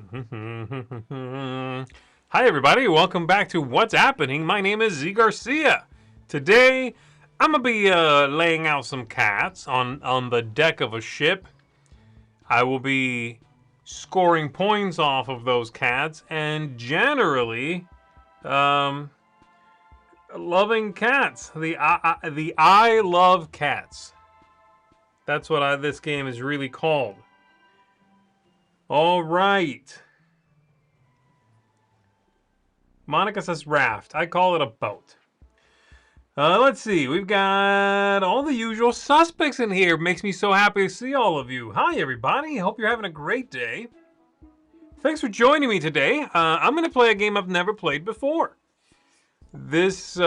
Hi everybody, welcome back to What's Happening. My name is Z Garcia. Today, I'm gonna be laying out some cats on the deck of a ship. I will be scoring points off of those cats and generally loving cats. The I love cats. That's what this game is really called. All right. Monica says raft. I call it a boat. Let's see. We've got all the usual suspects in here. Makes me so happy to see all of you. Hi, everybody. Hope you're having a great day. Thanks for joining me today. I'm going to play a game I've never played before. This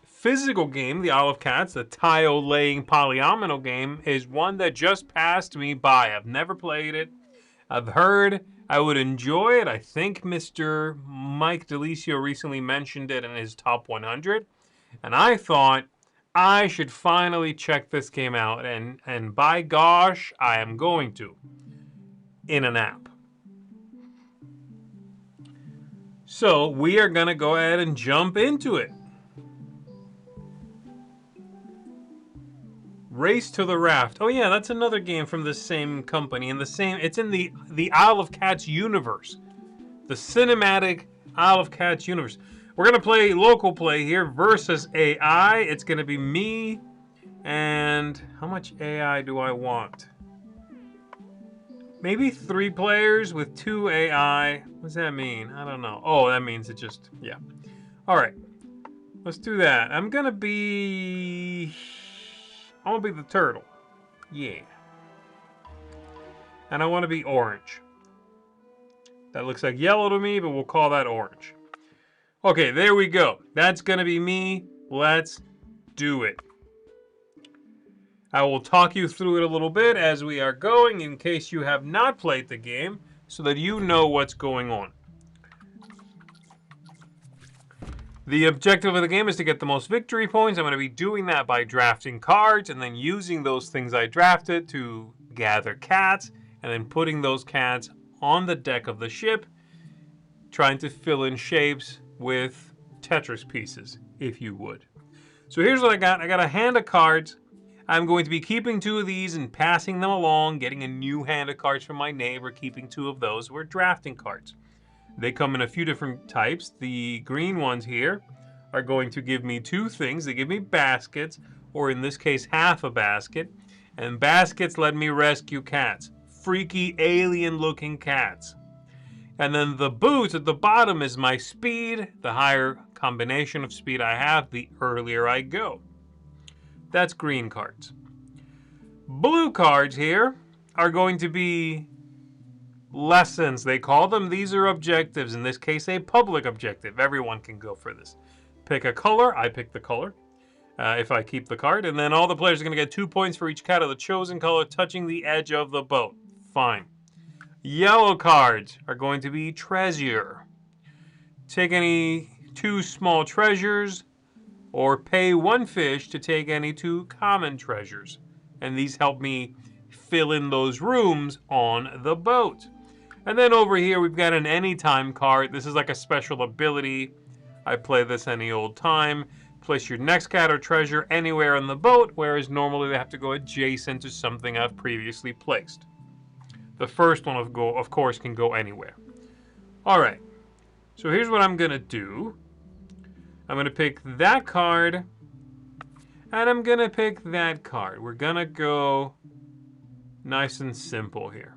physical game, the Isle of Cats, the tile-laying polyomino game, is one that just passed me by. I've never played it. I've heard I would enjoy it. I think Mr. Mike DeLisio recently mentioned it in his top 100. And I thought I should finally check this game out. And by gosh, I am going to. In an app. So we are going to go ahead and jump into it. Race to the Raft. Oh yeah, that's another game from the same company. It's in the Isle of Cats universe. The cinematic Isle of Cats universe. We're going to play local play here versus AI. It's going to be me and how much AI do I want? Maybe 3 players with 2 AI. What does that mean? I don't know. Oh, that means it just, yeah. All right. Let's do that. I'm going to be the turtle. Yeah. And I want to be orange. That looks like yellow to me, but we'll call that orange. Okay, there we go. That's going to be me. Let's do it. I will talk you through it a little bit as we are going in case you have not played the game so that you know what's going on. The objective of the game is to get the most victory points. I'm going to be doing that by drafting cards and then using those things I drafted to gather cats and then putting those cats on the deck of the ship, trying to fill in shapes with Tetris pieces, if you would. So here's what I got. I got a hand of cards. I'm going to be keeping 2 of these and passing them along, getting a new hand of cards from my neighbor, keeping 2 of those. We're drafting cards. They come in a few different types. The green ones here are going to give me 2 things. They give me baskets, or in this case, half a basket. And baskets let me rescue cats. Freaky, alien-looking cats. And then the boot at the bottom is my speed. The higher combination of speed I have, the earlier I go. That's green cards. Blue cards here are going to be lessons, they call them. These are objectives. In this case, a public objective. Everyone can go for this. Pick a color. I pick the color if I keep the card. And then all the players are going to get 2 points for each cat of the chosen color touching the edge of the boat. Fine. Yellow cards are going to be treasure. Take any 2 small treasures or pay 1 fish to take any 2 common treasures. And these help me fill in those rooms on the boat. And then over here, we've got an anytime card. This is like a special ability. I play this any old time. Place your next cat or treasure anywhere on the boat, whereas normally they have to go adjacent to something I've previously placed. The first one, of course, can go anywhere. All right. So here's what I'm going to do. I'm going to pick that card, and I'm going to pick that card. We're going to go nice and simple here.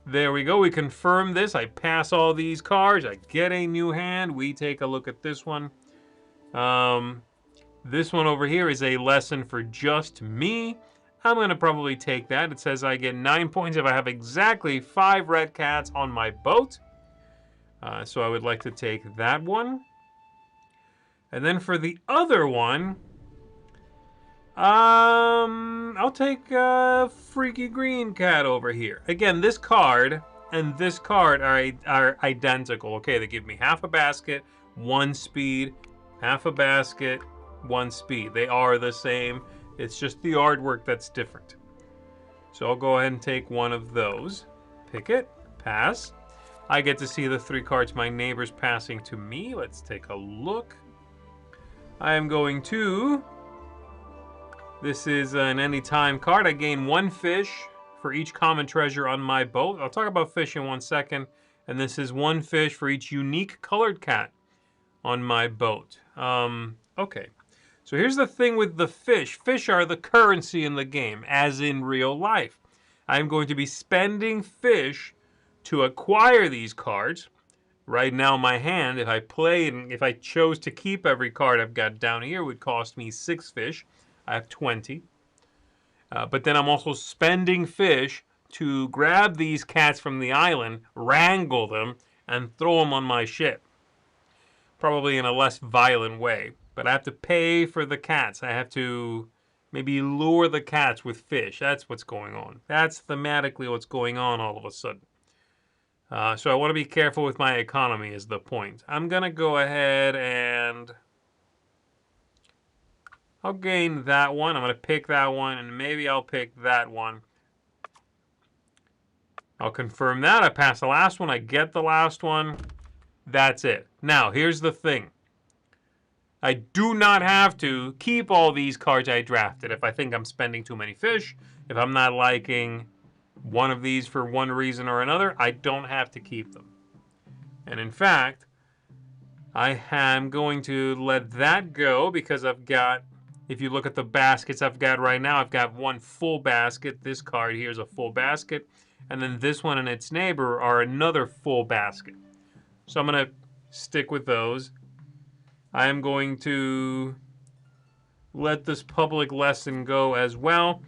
There we go. We confirm this. I pass all these cards. I get a new hand. We take a look at this one. This one over here is a lesson for just me. I'm going to probably take that. It says I get 9 points if I have exactly 5 red cats on my boat. So I would like to take that one. And then for the other one, I'll take a freaky green cat over here. Again, this card and this card are identical. Okay, they give me half a basket, 1 speed, half a basket, 1 speed. They are the same. It's just the artwork that's different. So I'll go ahead and take one of those. Pick it. Pass. I get to see the 3 cards my neighbor's passing to me. Let's take a look. I am going to... This is an anytime card. I gain 1 fish for each common treasure on my boat. I'll talk about fish in 1 second. And this is 1 fish for each unique colored cat on my boat. Okay. So here's the thing with the fish. Fish are the currency in the game, as in real life. I'm going to be spending fish to acquire these cards. Right now, my hand, if I played and if I chose to keep every card I've got down here, would cost me 6 fish. I have 20. But then I'm also spending fish to grab these cats from the island, wrangle them, and throw them on my ship. Probably in a less violent way. But I have to pay for the cats. I have to maybe lure the cats with fish. That's what's going on. That's thematically what's going on all of a sudden. So I want to be careful with my economy is the point. I'm going to go ahead and... I'll gain that one. I'm going to pick that one, and maybe I'll pick that one. I'll confirm that. I pass the last one. I get the last one. That's it. Now, here's the thing. I do not have to keep all these cards I drafted if I think I'm spending too many fish. If I'm not liking one of these for one reason or another, I don't have to keep them. And in fact, I am going to let that go because I've got, if you look at the baskets I've got right now, I've got 1 full basket. This card here is a full basket. And then this one and its neighbor are another full basket. So I'm going to stick with those. I am going to let this public lesson go as well.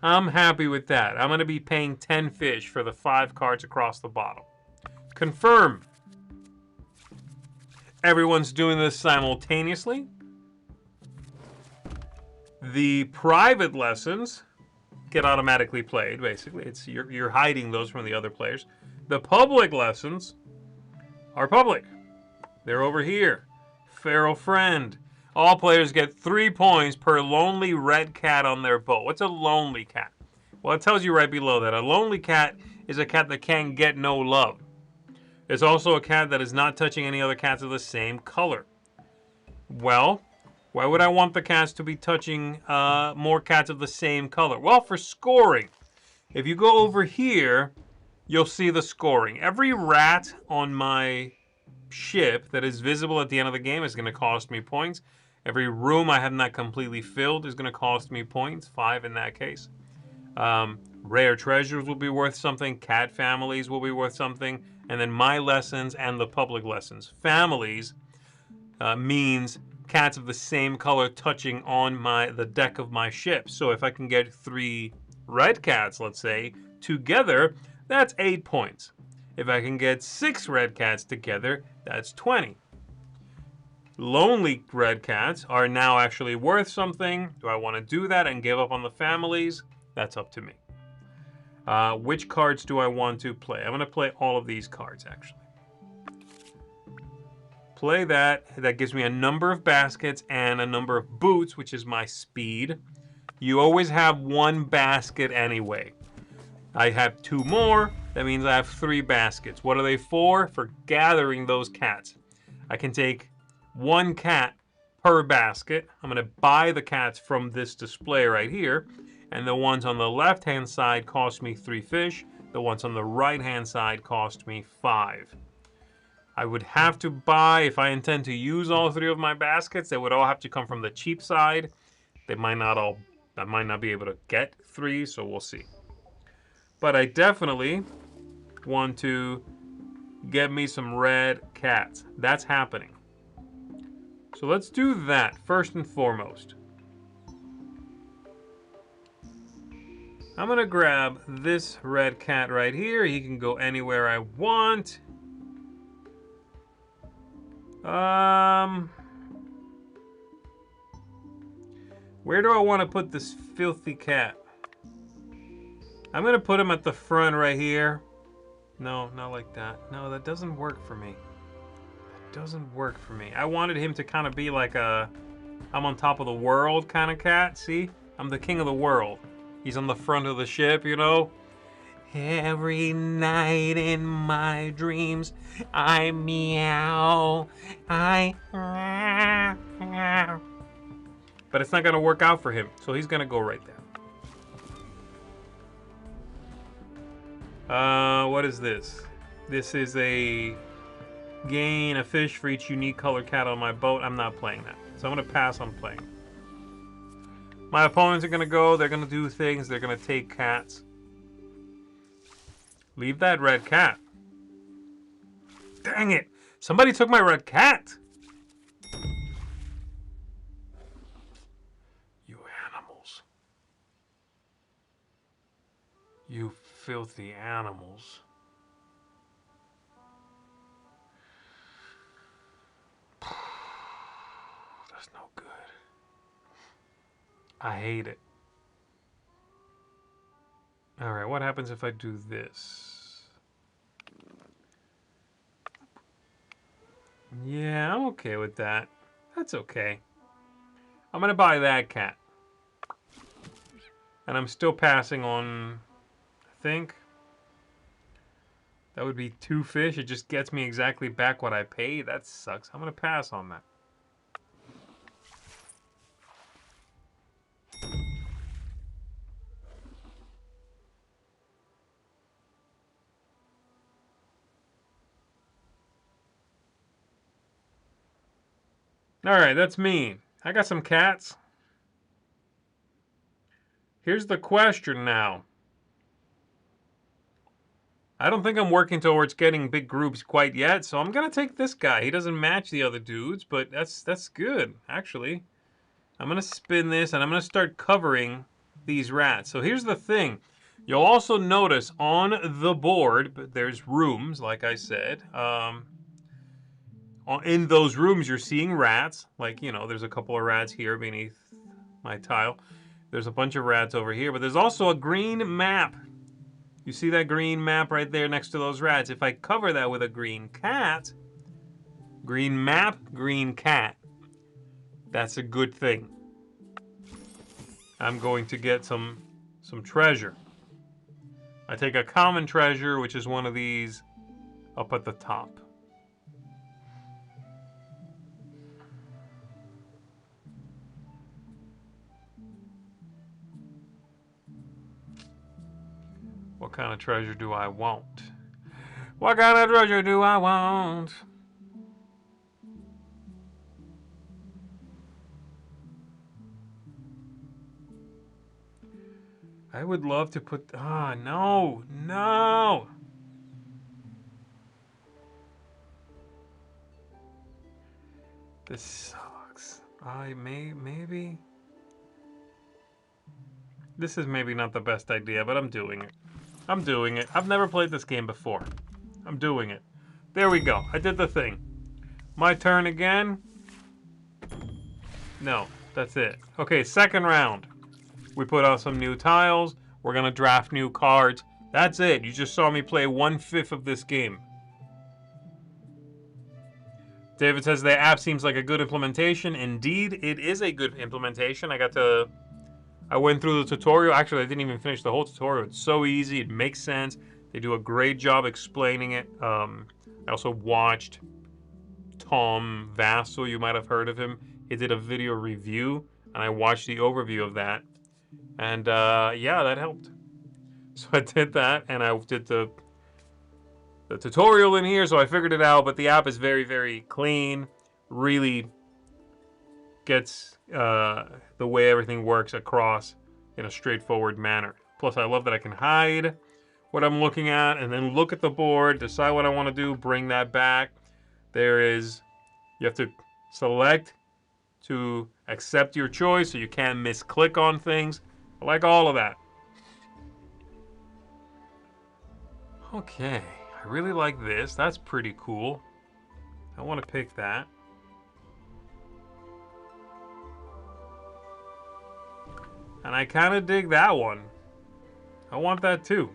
I'm happy with that. I'm going to be paying 10 fish for the 5 cards across the bottom. Confirm. Everyone's doing this simultaneously. The private lessons get automatically played, basically. It's you're hiding those from the other players. The public lessons are public. They're over here. Feral friend. All players get 3 points per lonely red cat on their boat. What's a lonely cat? Well, it tells you right below that. A lonely cat is a cat that can't get no love. It's also a cat that is not touching any other cats of the same color. Well, why would I want the cats to be touching more cats of the same color? Well, for scoring. If you go over here, you'll see the scoring. Every rat on my ship that is visible at the end of the game is going to cost me points. Every room I have not completely filled is going to cost me points, 5 in that case. Rare treasures will be worth something. Cat families will be worth something. And then my lessons and the public lessons. Families means cats of the same color touching on the deck of my ship. So if I can get 3 red cats, let's say, together, that's 8 points. If I can get 6 red cats together, that's 20. Lonely red cats are now actually worth something. Do I want to do that and give up on the families? That's up to me. Which cards do I want to play? I'm going to play all of these cards, actually. Play that. That gives me a number of baskets and a number of boots, which is my speed. You always have 1 basket anyway. I have 2 more. That means I have 3 baskets. What are they for? For gathering those cats. I can take 1 cat per basket. I'm going to buy the cats from this display right here. And the ones on the left-hand side cost me 3 fish. The ones on the right-hand side cost me 5. I would have to buy, if I intend to use all 3 of my baskets, they would all have to come from the cheap side. I might not be able to get 3, so we'll see. But I definitely want to get me some red cats. That's happening. So let's do that first and foremost. I'm going to grab this red cat right here. He can go anywhere I want. Where do I want to put this filthy cat? I'm going to put him at the front right here. No, not like that. No, that doesn't work for me. That doesn't work for me. I wanted him to kind of be like a I'm on top of the world kind of cat. See? I'm the king of the world. He's on the front of the ship, you know? Every night in my dreams, I meow. I meow. But it's not going to work out for him, so he's going to go right there. What is this? This is a gain a fish for each unique color cat on my boat. I'm not playing that, so I'm going to pass on playing. My opponents are going to go. They're going to do things. They're going to take cats. Leave that red cat. Dang it. Somebody took my red cat. You animals. You filthy animals. That's no good. I hate it. Alright, what happens if I do this? Yeah, I'm okay with that. That's okay. I'm gonna buy that cat. And I'm still passing on, I think. That would be 2 fish. It just gets me exactly back what I paid. That sucks. I'm gonna pass on that. Alright, that's me. I got some cats. Here's the question now. I don't think I'm working towards getting big groups quite yet, so I'm going to take this guy. He doesn't match the other dudes, but that's good, actually. I'm going to spin this, and I'm going to start covering these rats. So here's the thing. You'll also notice on the board, but there's rooms, like I said. In those rooms, you're seeing rats. Like, you know, there's a couple of rats here beneath my tile. There's a bunch of rats over here, but there's also a green map. You see that green map right there next to those rats? If I cover that with a green cat, green map, green cat, that's a good thing. I'm going to get some treasure. I take a common treasure, which is one of these up at the top. What kind of treasure do I want? What kind of treasure do I want? I would love to put... Ah, no! No! This sucks. Maybe... This is maybe not the best idea, but I'm doing it. I'm doing it. I've never played this game before. I'm doing it. There we go. I did the thing. My turn again. No, that's it. Okay, second round. We put out some new tiles. We're going to draft new cards. That's it. You just saw me play 1/5 of this game. David says the app seems like a good implementation. Indeed, it is a good implementation. I went through the tutorial. Actually, I didn't even finish the whole tutorial. It's so easy. It makes sense. They do a great job explaining it. I also watched Tom Vassell. You might have heard of him. He did a video review, and I watched the overview of that. And, yeah, that helped. So I did that, and I did the tutorial in here, so I figured it out. But the app is very, very clean. Really gets the way everything works across in a straightforward manner. Plus, I love that I can hide what I'm looking at and then look at the board, decide what I want to do, bring that back. You have to select to accept your choice so you can't misclick on things. I like all of that. Okay, I really like this. That's pretty cool. I want to pick that. And I kind of dig that one. I want that too.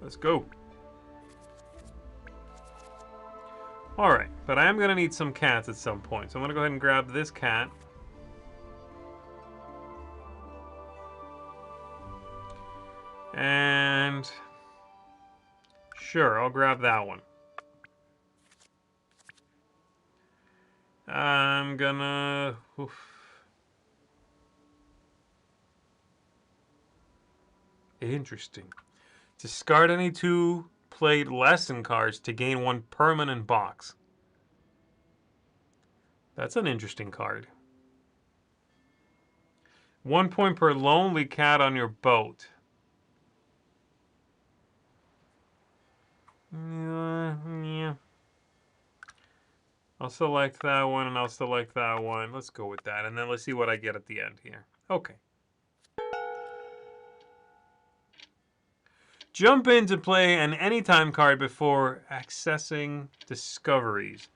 Let's go. Alright, but I am going to need some cats at some point. So I'm going to go ahead and grab this cat. And sure, I'll grab that one. I'm gonna... Oof. Interesting. Discard any 2 played lesson cards to gain 1 permanent box. That's an interesting card. 1 point per lonely cat on your boat. Yeah. I'll select that one and I'll select that one. Let's go with that. And then let's see what I get at the end here. Okay. Jump in to play an anytime card before accessing discoveries.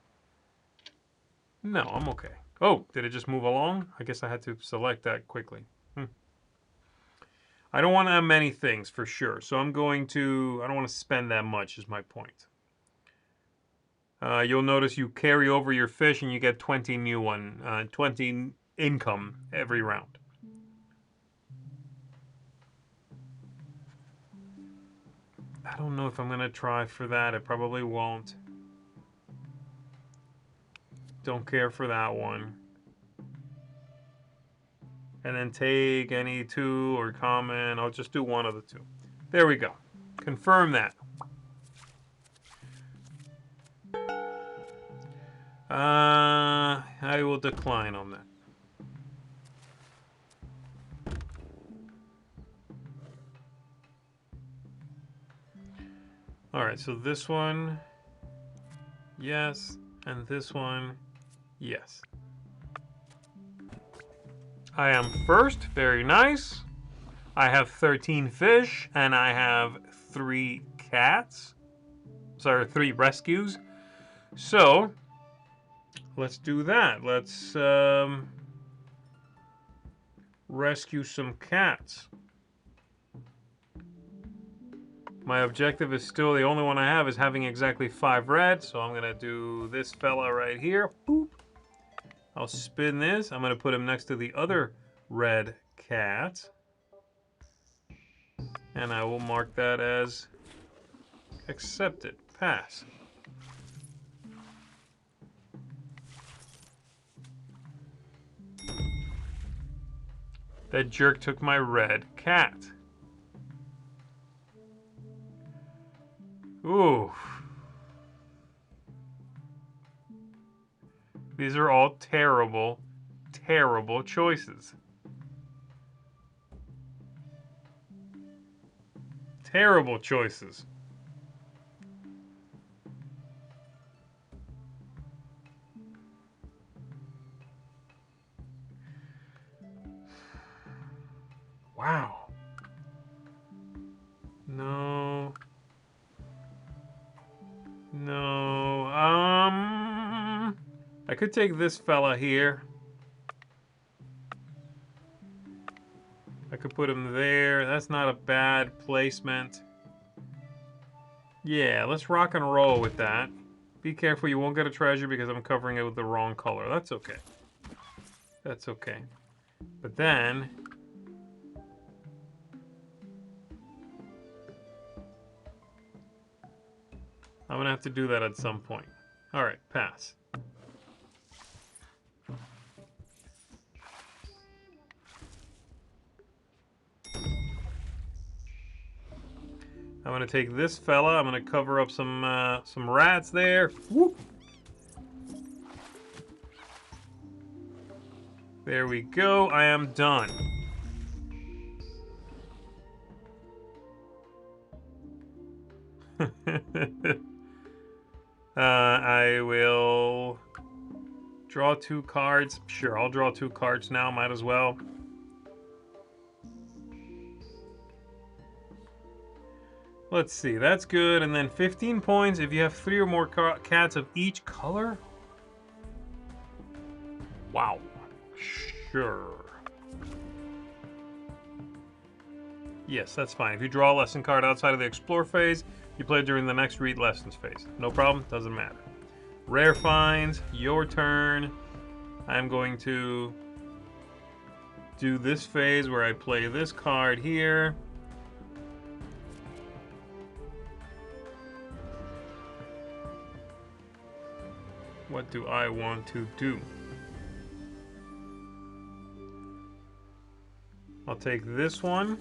No, I'm okay. Oh, did it just move along? I guess I had to select that quickly. I don't want to have many things for sure. So I'm going to, I don't want to spend that much is my point. You'll notice you carry over your fish and you get 20 new one, 20 income every round. I don't know if I'm going to try for that. I probably won't. Don't care for that one. And then take any 2 or common. I'll just do one of the 2. There we go. Confirm that. I will decline on that. Alright, so this one, yes, and this one, yes. I am first, very nice. I have 13 fish, and I have 3 cats. Sorry, 3 rescues. So, let's do that. Let's rescue some cats. My objective is still, the only one I have is having exactly 5 red, so I'm gonna do this fella right here. Boop. I'll spin this. I'm gonna put him next to the other red cat. And I will mark that as accepted. Pass. That jerk took my red cat. Ooh. These are all terrible, terrible choices. Terrible choices. Wow. No. No. I could take this fella here. I could put him there. That's not a bad placement. Yeah, let's rock and roll with that. Be careful, you won't get a treasure because I'm covering it with the wrong color. That's okay. That's okay. But then... I'm gonna have to do that at some point. Alright, pass. I'm gonna take this fella. I'm gonna cover up some rats there. Whoop. There we go. I am done. I will draw 2 cards. Sure, I'll draw 2 cards now. Might as well. Let's see, that's good. And then 15 points if you have 3 or more cats of each color. Wow. Sure. Yes, that's fine. If you draw a lesson card outside of the explore phase, you play it during the next read lessons phase. No problem, doesn't matter. Rare finds, your turn. I'm going to do this phase where I play this card here. What do I want to do? I'll take this one.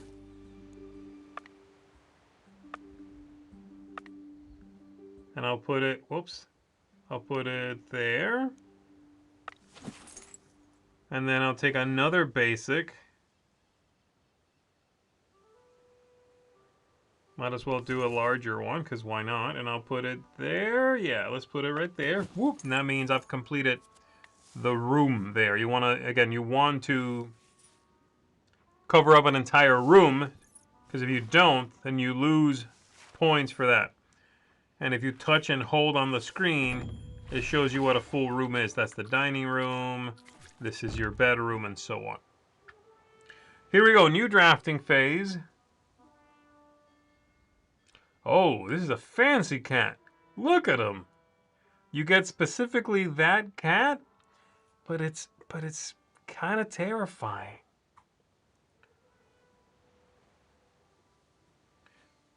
And I'll put it, whoops, I'll put it there. And then I'll take another basic. Might as well do a larger one, because why not? And I'll put it there. Yeah, let's put it right there. Whoop, and that means I've completed the room there. You want to, again, you want to cover up an entire room, because if you don't, then you lose points for that. And if you touch and hold on the screen, it shows you what a full room is. That's the dining room, this is your bedroom, and so on. Here we go, new drafting phase. Oh, this is a fancy cat. Look at him. You get specifically that cat, but it's kind of terrifying.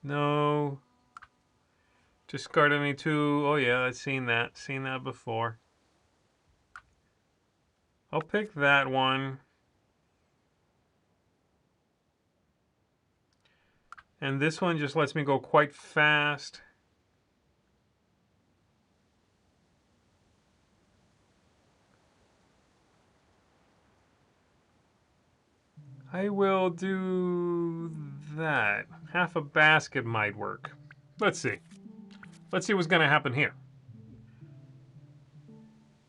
No. Discard any two. Oh yeah, I've seen that. Seen that before. I'll pick that one. And this one just lets me go quite fast. I will do that. Half a basket might work. Let's see. Let's see what's going to happen here.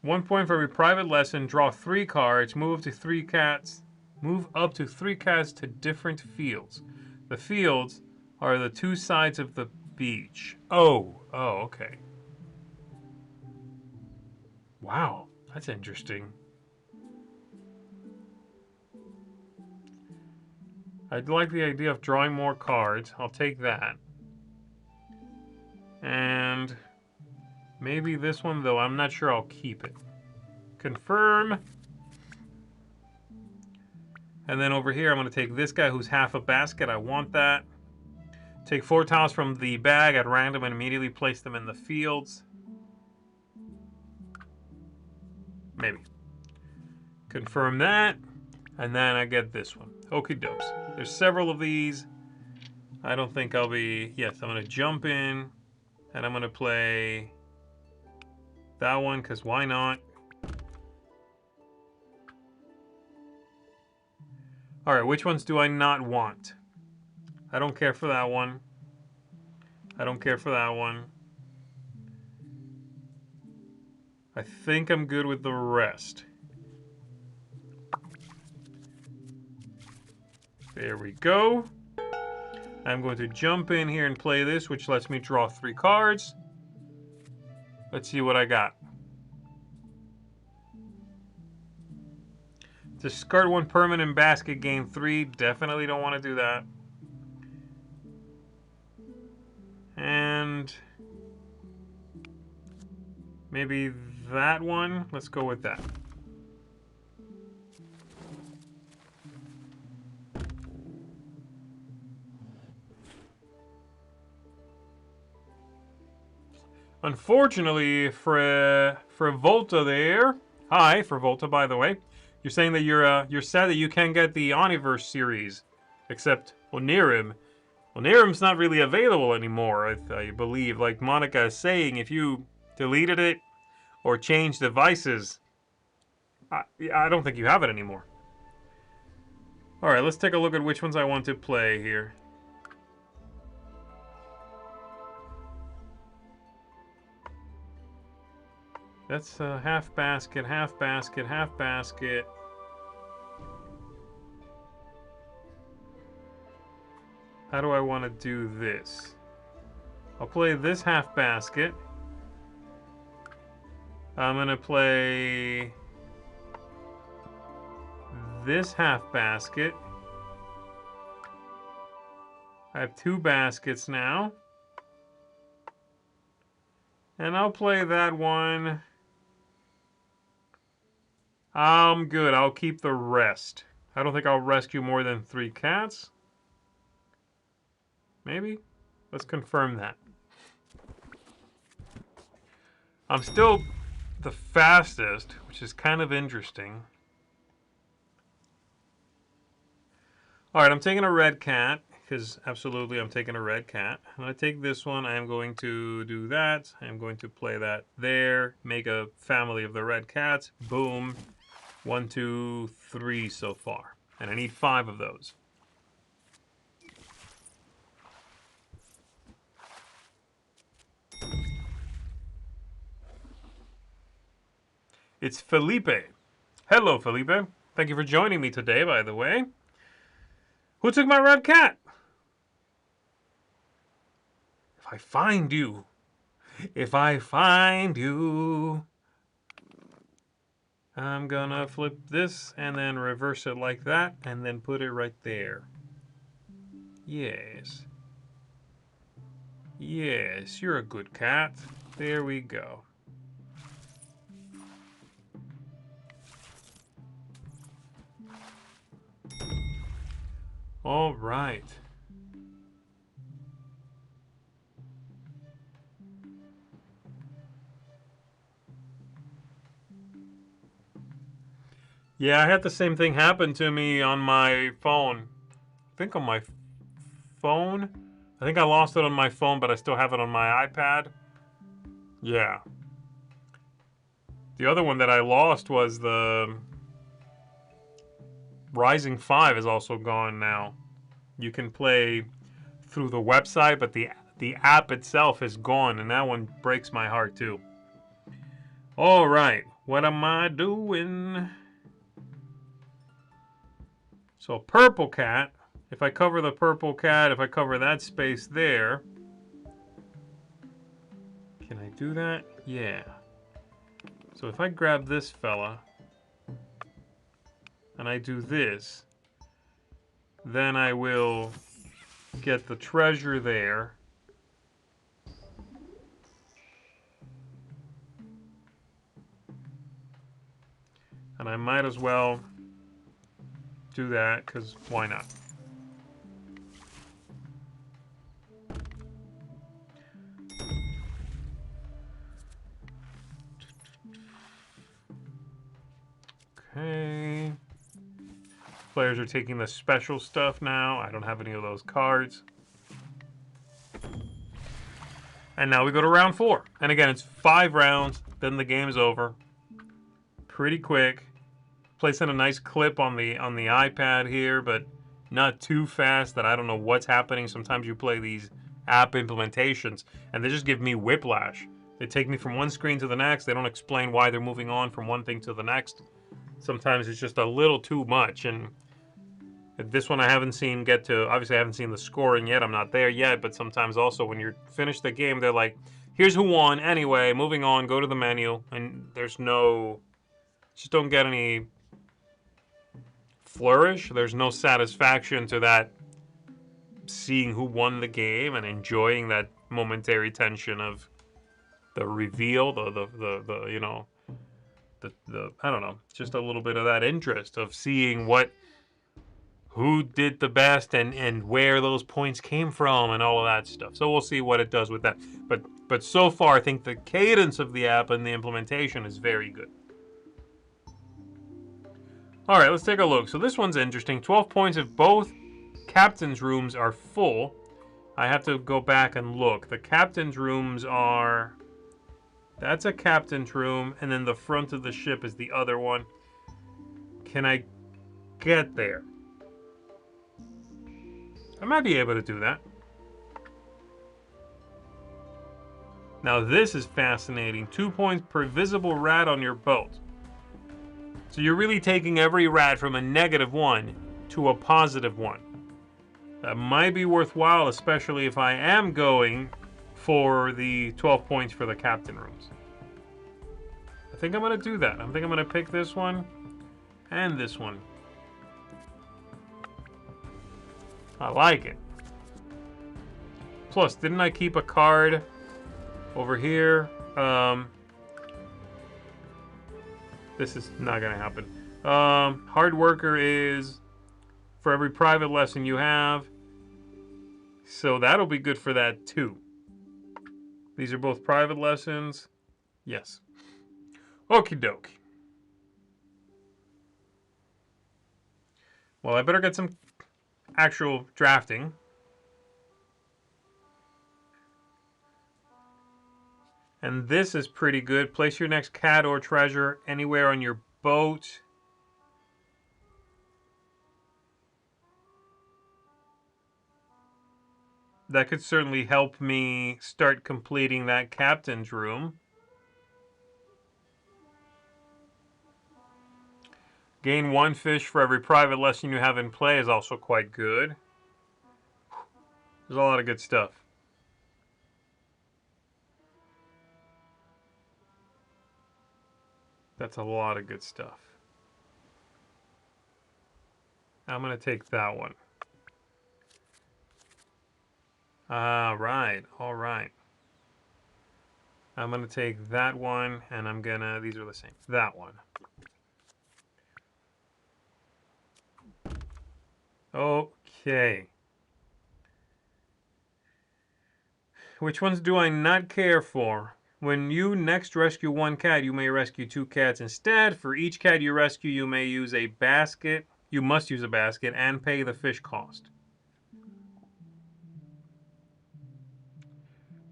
1 point for every private lesson. Draw 3 cards. Move up to 3 cats to different fields. The fields are the 2 sides of the beach. Oh, okay. Wow, that's interesting. I'd like the idea of drawing more cards. I'll take that. And maybe this one, though, I'm not sure I'll keep it. Confirm. And then over here, I'm going to take this guy who's half a basket. I want that. Take 4 tiles from the bag at random and immediately place them in the fields. Maybe. Confirm that. And then I get this one. Okie dokes. There's several of these. I don't think I'll be... Yes, I'm going to jump in. And I'm going to play that one, because why not? Alright, which ones do I not want? I don't care for that one. I don't care for that one. I think I'm good with the rest. There we go. I'm going to jump in here and play this, which lets me draw 3 cards. Let's see what I got. Discard 1 permanent basket, gain 3. Definitely don't want to do that. And maybe that one. Let's go with that. Unfortunately, for Volta there. Hi, for Volta, by the way. You're saying that you're sad that you can't get the Omniverse series, except Onirim. Onirim's not really available anymore, I believe. Like Monica is saying, if you deleted it or changed devices, I don't think you have it anymore. All right, let's take a look at which ones I want to play here. That's half basket, half basket, half basket. How do I want to do this? I'll play this half basket. I'm going to play this half basket. I have 2 baskets now. And I'll play that one. I'm good. I'll keep the rest. I don't think I'll rescue more than 3 cats. Maybe? Let's confirm that. I'm still the fastest, which is kind of interesting. All right, I'm taking a red cat, because absolutely I'm taking a red cat. I'm going to take this one. I am going to do that. I'm going to play that there. Make a family of the red cats. Boom. 1, 2, 3 so far. And I need 5 of those. It's Felipe. Hello, Felipe. Thank you for joining me today, by the way. Who took my red cat? If I find you, I'm gonna flip this and then reverse it like that and then put it right there. Yes. Yes, you're a good cat. There we go. All right. Yeah, I had the same thing happen to me on my phone. I think on my phone? I think I lost it on my phone, but I still have it on my iPad. Yeah. The other one that I lost was the Rising 5 is also gone now. You can play through the website, but the app itself is gone, and that one breaks my heart too. All right, what am I doing? So purple cat, if I cover the purple cat, if I cover that space there, can I do that? Yeah. So if I grab this fella, and I do this, then I will get the treasure there. And I might as well do that, because why not? Okay. Players are taking the special stuff now. I don't have any of those cards. And now we go to round 4. And again, it's 5 rounds, then the game's over. Pretty quick. Placing a nice clip on the iPad here, but not too fast that I don't know what's happening. Sometimes you play these app implementations, and they just give me whiplash. They take me from one screen to the next. They don't explain why they're moving on from one thing to the next. Sometimes it's just a little too much, and this one I haven't seen get to, obviously I haven't seen the scoring yet, I'm not there yet, but sometimes also when you're finished the game, they're like, here's who won, anyway, moving on, go to the menu, and there's no, just don't get any flourish, there's no satisfaction to that, seeing who won the game and enjoying that momentary tension of the reveal, the you know, the I don't know, just a little bit of that interest of seeing who did the best and where those points came from and all of that stuff. So we'll see what it does with that. But so far, I think the cadence of the app and the implementation is very good. All right, let's take a look. So this one's interesting. 12 points if both captain's rooms are full. I have to go back and look. The captain's rooms are... That's a captain's room, and then the front of the ship is the other one. Can I get there? I might be able to do that. Now this is fascinating. 2 points per visible rat on your boat. So you're really taking every rat from a -1 to a +1. That might be worthwhile, especially if I am going for the 12 points for the captain rooms. I think I'm going to do that. I think I'm going to pick this one and this one. I like it. Plus, didn't I keep a card over here? This is not going to happen. Hard worker is for every private lesson you have. So that'll be good for that too. These are both private lessons. Yes. Okie dokie. Well, I better get some actual drafting. And this is pretty good. Place your next cat or treasure anywhere on your boat. That could certainly help me start completing that captain's room. Gain 1 fish for every private lesson you have in play is also quite good. There's a lot of good stuff. That's a lot of good stuff. I'm going to take that one. All right. I'm going to take that one, and I'm going to... These are the same. That one. Okay. Which ones do I not care for? When you next rescue 1 cat, you may rescue 2 cats instead. For each cat you rescue, you may use a basket. You must use a basket and pay the fish cost.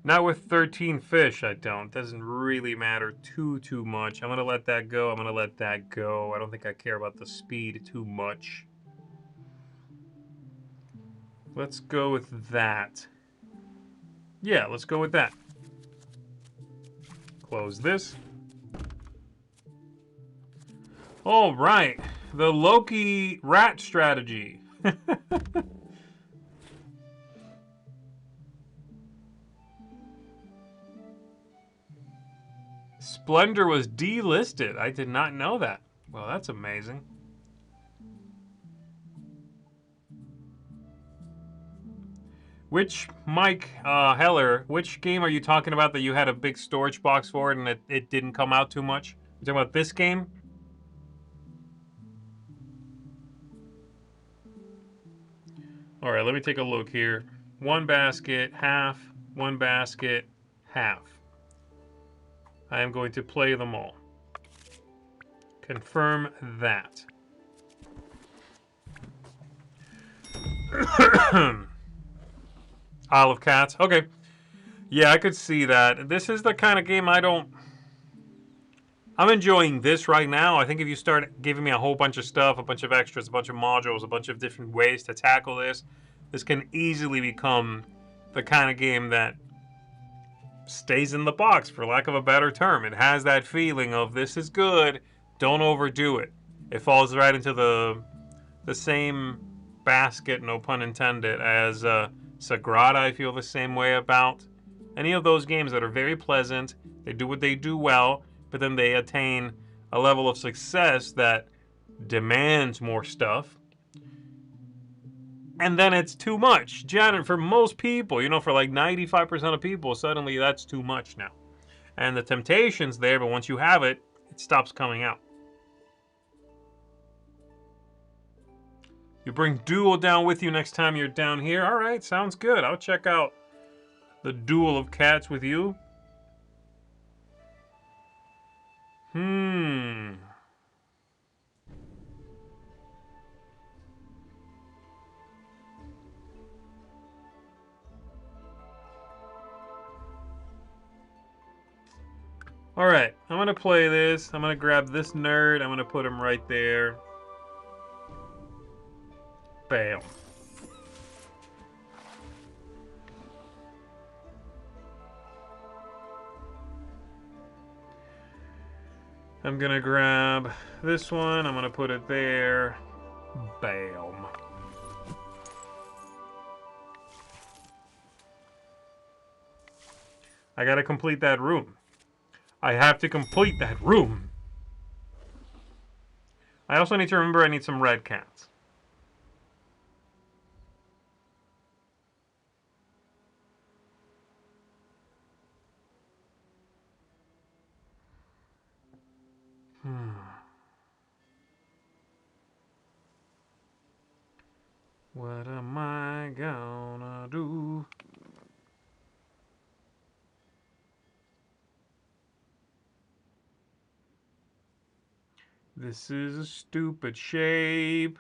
Not with 13 fish, I don't. Doesn't really matter too much. I'm going to let that go. I'm going to let that go. I don't think I care about the speed too much. Let's go with that. Yeah, let's go with that. Close this. All right. The Loki rat strategy. Splendor was delisted. I did not know that. Well, that's amazing. Which, Mike Heller, which game are you talking about that you had a big storage box for it and it didn't come out too much? You talking about this game? All right, let me take a look here. 1 basket, half. 1 basket, half. I am going to play them all. Confirm that. Isle of Cats. Okay. Yeah, I could see that. This is the kind of game I'm enjoying this right now. I think if you start giving me a whole bunch of stuff, a bunch of extras, a bunch of modules, a bunch of different ways to tackle this, this can easily become the kind of game that stays in the box, for lack of a better term. It has that feeling of this is good, don't overdo it. It falls right into the same basket, no pun intended, as Sagrada. I feel the same way about any of those games that are very pleasant. They do what they do well, but then they attain a level of success that demands more stuff. And then it's too much. Janet, for most people, you know, for like 95% of people, suddenly that's too much now. And the temptation's there, but once you have it, it stops coming out. You bring Duel down with you next time you're down here. All right, sounds good. I'll check out the Duel of Cats with you. Alright, I'm going to play this. I'm going to grab this nerd. I'm going to put him right there. Bam. I'm going to grab this one. I'm going to put it there. Bam. I got to complete that room. I have to complete that room. I also need to remember I need some red cats. What am I gonna do? This is a stupid shape.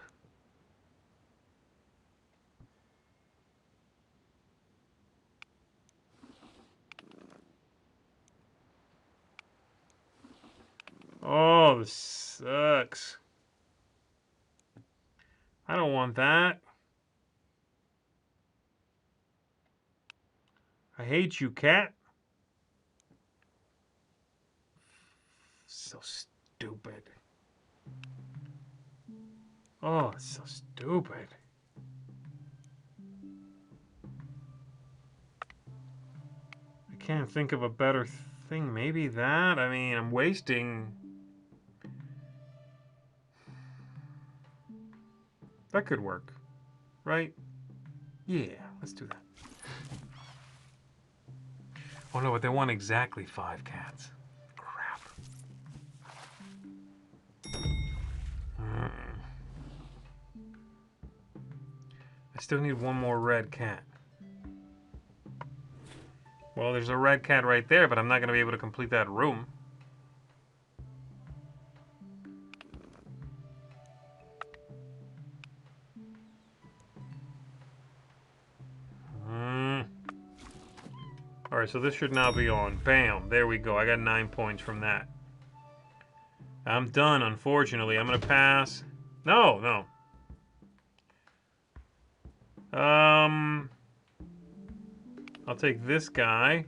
Oh, this sucks. I don't want that. I hate you, cat. So stupid. Oh, it's so stupid. I can't think of a better thing. Maybe that? I mean, I'm wasting... That could work, right? Yeah, let's do that. Oh no, but they want exactly 5 cats. Crap. I still need one more red cat. Well, there's a red cat right there, but I'm not going to be able to complete that room. Alright, so this should now be on. Bam. There we go. I got 9 points from that. I'm done, unfortunately. I'm going to pass. No, no. I'll take this guy.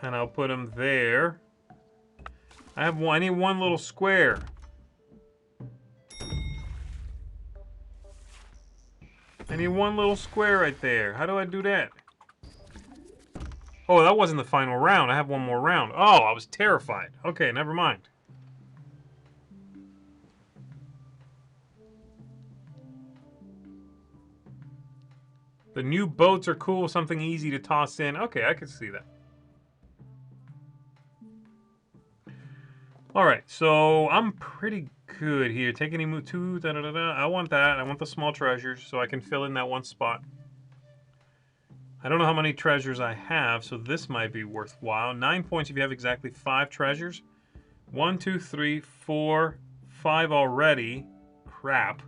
And I'll put him there. I need one little square. I need one little square right there. How do I do that? Oh, that wasn't the final round. I have one more round. Oh, I was terrified. Okay, never mind. The new boats are cool. Something easy to toss in. Okay, I can see that. Alright, so I'm pretty good here. Take any move 2, da-da-da-da. I want that. I want the small treasures so I can fill in that one spot. I don't know how many treasures I have, so this might be worthwhile. 9 points if you have exactly 5 treasures. 1, 2, 3, 4, 5 already. Crap.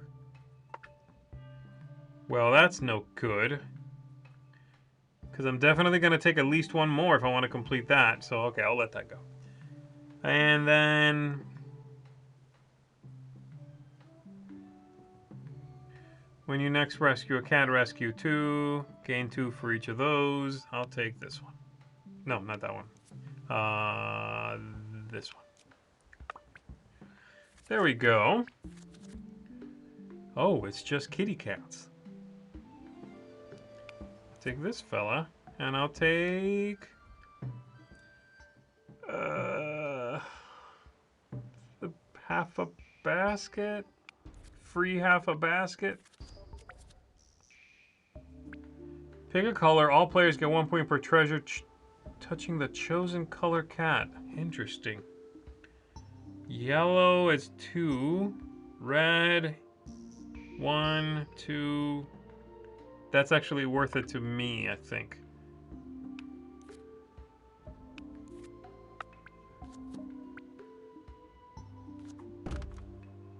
Well, that's no good. Because I'm definitely going to take at least one more if I want to complete that. So, okay, I'll let that go. And then... when you next rescue a cat, rescue 2. Gain 2 for each of those. I'll take this one. No, not that one. This one. There we go. Oh, it's just kitty cats. Take this fella, and I'll take... half a basket? Free half a basket? Pick a color. All players get 1 point per treasure touching the chosen color cat. Interesting. Yellow is 2. Red, 1, 2. That's actually worth it to me, I think.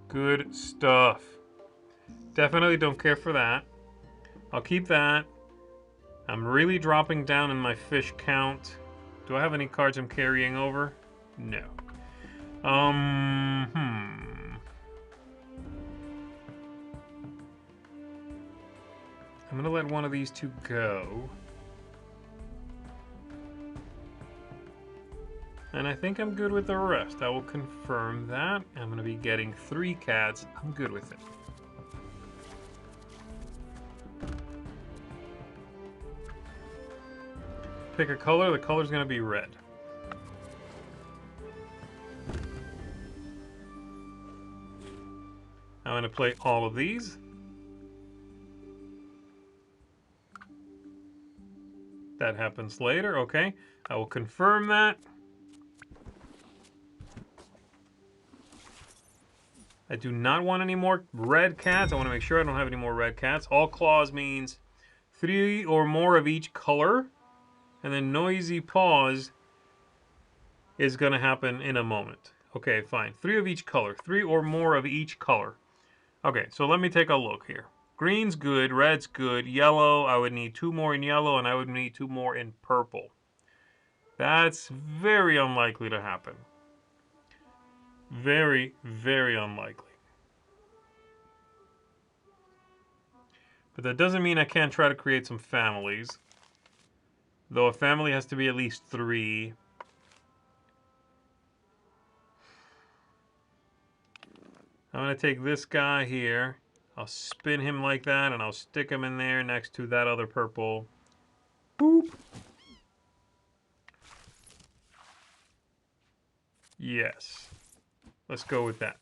Good stuff. Definitely don't care for that. I'll keep that. I'm really dropping down in my fish count. Do I have any cards I'm carrying over? No. I'm gonna let one of these 2 go. And I think I'm good with the rest. I will confirm that. I'm gonna be getting 3 cats. I'm good with it. Pick a color. The color's gonna be red. I'm gonna play all of these. That happens later, okay. I will confirm that. I do not want any more red cats. I want to make sure I don't have any more red cats. All claws means 3 or more of each color. And then noisy pause is going to happen in a moment. Okay, fine. 3 of each color. 3 or more of each color. Okay, so let me take a look here. Green's good, red's good, yellow, I would need 2 more in yellow, and I would need 2 more in purple. That's very unlikely to happen. Very, very unlikely. But that doesn't mean I can't try to create some families. Though a family has to be at least 3. I'm going to take this guy here. I'll spin him like that, and I'll stick him in there next to that other purple. Boop. Yes. Let's go with that.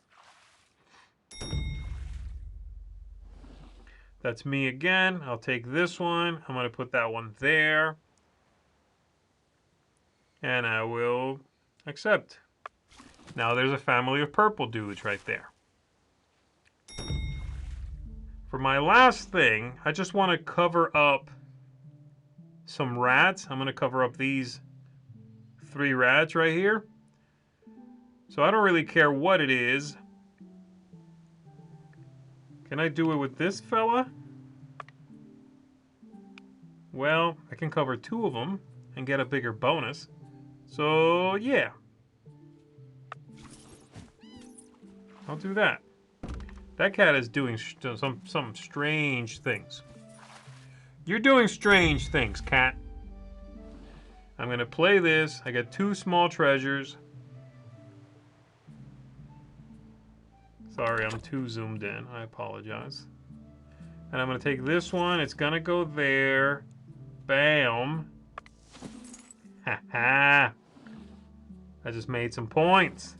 That's me again. I'll take this one. I'm going to put that one there. And I will accept. Now there's a family of purple dudes right there. For my last thing, I just want to cover up some rats. I'm going to cover up these 3 rats right here. So I don't really care what it is. Can I do it with this fella? Well, I can cover 2 of them and get a bigger bonus. So, yeah. I'll do that. That cat is doing some strange things. You're doing strange things, cat. I'm going to play this. I got 2 small treasures. Sorry, I'm too zoomed in. I apologize. And I'm going to take this one. It's going to go there. Bam. Ha ha. I just made some points.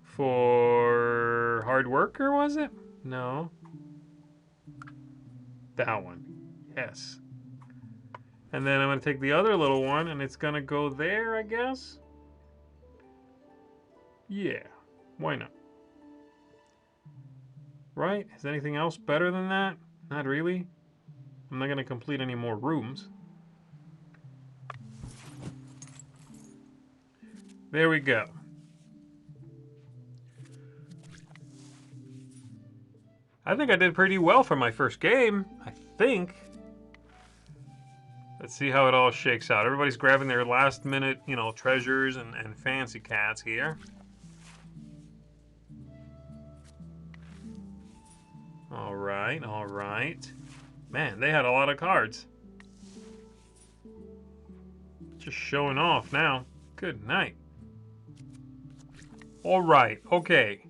For hard worker, was it? No. That one. Yes. And then I'm going to take the other little one, and it's going to go there, I guess? Yeah. Why not? Right? Is anything else better than that? Not really. I'm not going to complete any more rooms. There we go. I think I did pretty well for my first game. I think. Let's see how it all shakes out. Everybody's grabbing their last minute, you know, treasures and fancy cats here. All right, all right. Man, they had a lot of cards. Just showing off now. Good night. All right, okay.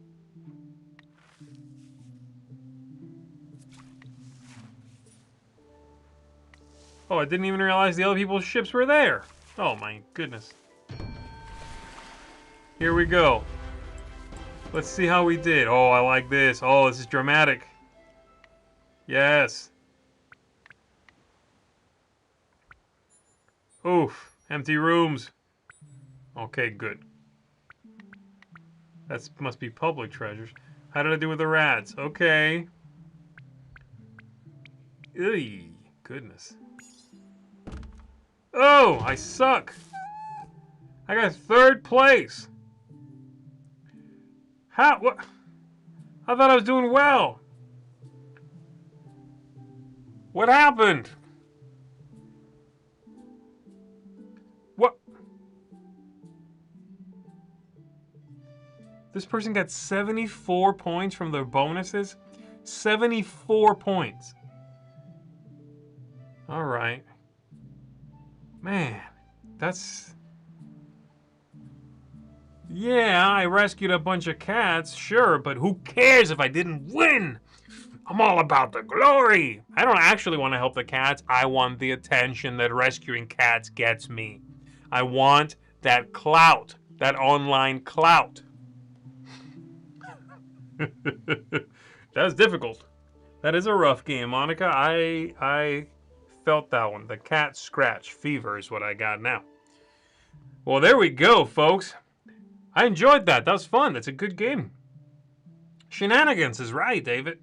Oh, I didn't even realize the other people's ships were there. Oh my goodness. Here we go. Let's see how we did. Oh, I like this. Oh, this is dramatic. Yes. Oof. Empty rooms. Okay, good. That must be public treasures. How did I do with the rats? Okay. Eey. Goodness. Oh, I suck. I got 3rd place. How? What? I thought I was doing well. What happened? What? This person got 74 points from their bonuses? 74 points. All right. Man, that's... Yeah, I rescued a bunch of cats, sure, but who cares if I didn't win? I'm all about the glory. I don't actually want to help the cats. I want the attention that rescuing cats gets me. I want that clout, that online clout. That was difficult. That is a rough game, Monica. I felt that one. The cat scratch fever is what I got now. Well, there we go, folks. I enjoyed that. That was fun. That's a good game. Shenanigans is right, David.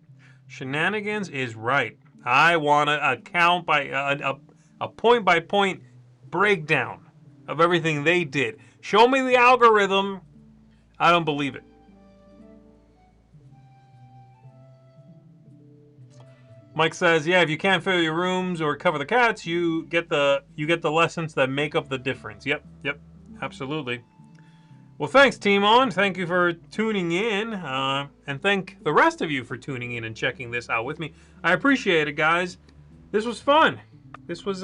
Shenanigans is right. I want a count by a point-by-point breakdown of everything they did. Show me the algorithm. I don't believe it. Mike says, yeah, if you can't fill your rooms or cover the cats, you get the lessons that make up the difference. Yep, absolutely. Well, thanks, Team On. Thank you for tuning in, and thank the rest of you for tuning in and checking this out with me. I appreciate it, guys. This was fun. This was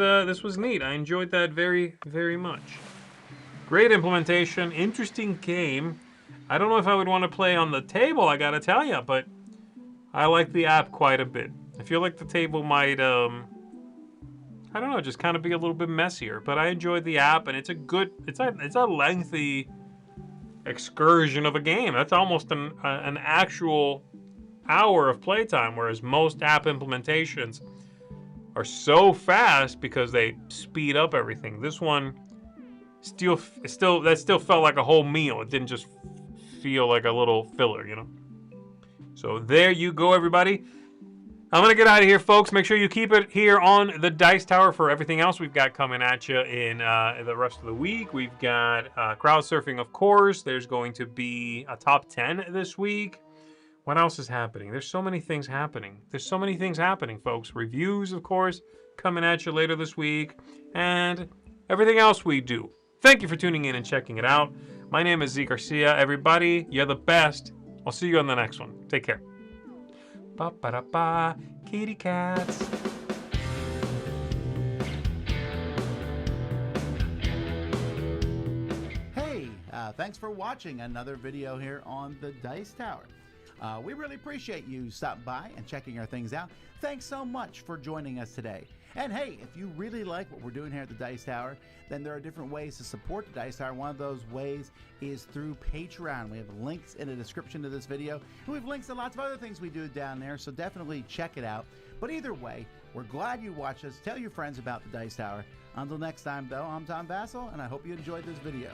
neat. I enjoyed that very, very much. Great implementation. Interesting game. I don't know if I would want to play on the table, I gotta tell you, but I like the app quite a bit. I feel like the table might, I don't know, just kind of be a little bit messier. But I enjoyed the app, and it's a lengthy excursion of a game. That's almost an actual hour of playtime, whereas most app implementations are so fast because they speed up everything. This one still felt like a whole meal. It didn't just feel like a little filler, you know. So there you go, everybody. I'm going to get out of here, folks. Make sure you keep it here on the Dice Tower for everything else we've got coming at you in the rest of the week. We've got crowd surfing, of course. There's going to be a top 10 this week. What else is happening? There's so many things happening. Folks. Reviews, of course, coming at you later this week. And everything else we do. Thank you for tuning in and checking it out. My name is Z Garcia. Everybody, you're the best. I'll see you on the next one. Take care. Ba-ba-da-ba, kitty cats. Hey, thanks for watching another video here on the Dice Tower. We really appreciate you stopping by and checking our things out. Thanks so much for joining us today. And hey, if you really like what we're doing here at the Dice Tower, then there are different ways to support the Dice Tower. One of those ways is through Patreon. We have links in the description to this video, and we have links to lots of other things we do down there, so definitely check it out. But either way, we're glad you watched us. Tell your friends about the Dice Tower. Until next time, though, I'm Tom Vassell, and I hope you enjoyed this video.